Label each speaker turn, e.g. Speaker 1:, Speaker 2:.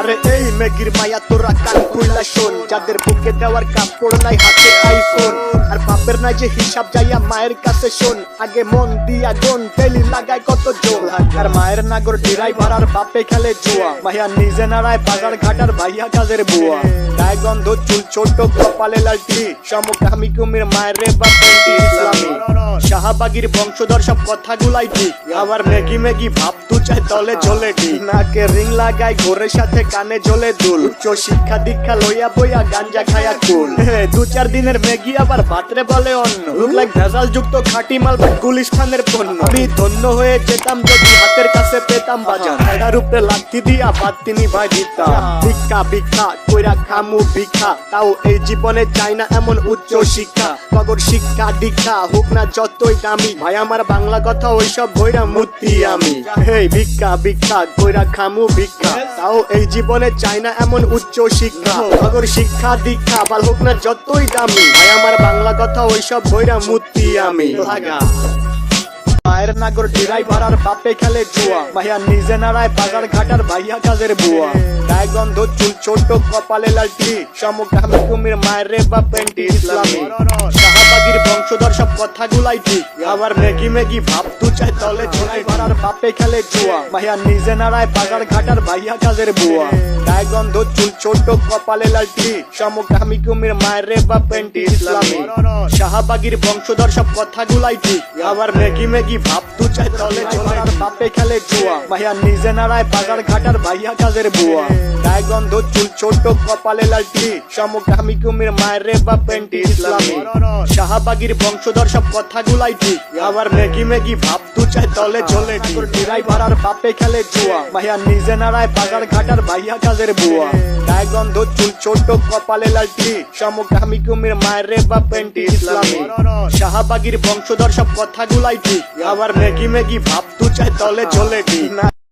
Speaker 1: আরে এই মেগির মায়া তোরা কান খুইলা শোন, যাদের বুকে দেওয়ার কাপড় নাই হাতে আইফোন, আর বাপের নাই যে হিসাব যাইয়া মায়ের কাছে শোন, আগে মন দিয়া গন তেলি লাগায় কত জোর, আর মায়ের নাগর ড্রাইভার আর বাপে খেলে জুয়া, মাইয়া নিজে নাড়ায় বাজার ঘাটার ভাইয়া কাজের বুয়া, গায়ে গন্ধ চুল ছোট কপালে লালটি, সমকামী কুমির মায়ের রে বাপেন্টি ইসলামী, শাহবাগীর বংশধর সব কথাগুলাই ঠিক, আবার মেগি মেগি ভাব তু চাই তলে ঝোলে ঠিক, নাকে রিং লাগায় ঘোরের সাথে কানে ঝোলে দুল, উচ্চ শিক্ষা দীক্ষা লইয়া বইয়া গাঞ্জা খায়া কুল, 2-4 দিনের মেগি আবার ভাতরে বলে অন্য, লুক লাইক ভেজাল যুক্ত খাঁটি মাল বা গুলিস্তানের পণ্য, আমি ধন্য হয়ে যেতাম যদি হাতের কাছে পেতাম বাজার, এটার উপরে লাথি দিয়া বাদ তিনি ভাই দিতাম, ভিক্ষা ভিক্ষা কইরা খামু ভিক্ষা, তাও এই জীবনে চাই না এমন উচ্চ শিক্ষা, পগর শিক্ষা দীক্ষা হোক না যতই দামি, ভাই আমার বাংলা কথা ওইসব বইরা মূর্তি আমি, হেই ভিক্ষা ভিক্ষা কইরা খামু ভিক্ষা, তাও এই জীবনে চাই না এমন উচ্চ শিক্ষা, পগর শিক্ষা দীক্ষা বাল হোক না যতই দামি, ভাই আমার বাংলা কথা ওইসব বইরা মূর্তি আমি লাগা, মায়ের নাগর ড্রাইভার আর বাপে খেলে জুয়া, ভাইয়া নিজে নাড়ায় বাজার ঘাটার ভাইয়া কাজের বুয়া, গায়ে গন্ধ চুল ছোট কপালে লালটি, সমকামী কুমির মায়ের রে বাপেন্টি ইসলামী, শাহবাগীর বংশধর সব কথাগুলাই ঠিক, আবার মেগি মেগি ভাব তু চাই তলে ড্রাইভার আর বাপে খেলে জুয়া, ভাইয়া নিজে নাড়ায় বাজার ঘাটার ভাইয়া কাজের বুয়া, গায়ে গন্ধ চুল ছোট কপালে লালটি, সমকামী কুমির মায়ের রে বাপেন্টি ইসলামী, শাহবাগীর বংশধর সব কথাগুলাই ঠিক, আবার মেগি মেগি ভাব তু চাই তলে ঝোলে, আর বাপে খেলে জুয়া, ভাইয়া নিজে নাড়ায় বাজার ঘাটার ভাইয়া কাজের বুয়া, গায়ে গন্ধ চুল ছোট কপালে লালটি, সমকামী কুমির মায়ের রে বাপেন্টি ইসলামী, শাহবাগীর বংশধর সব কথাগুলাই ঠিক, আবার মেগি মেগি ভাব তু চাই তলে ঝোলে, ড্রাইভার আর বাপে খেলে জুয়া, ভাইয়া নিজে নাড়ায় বাজার ঘাটার ভাইয়া কাজের বুয়া, গায়ে গন্ধ চুল ছোট কপালে লালটি, সমকামী কুমির মায়ের রে বাপেন্টি ইসলামী, শাহবাগীর বংশধর সব কথাগুলাই ঠিক, আবার মেগি মেগি ভাব তু চাই তলে ঝোলে ঠিক না।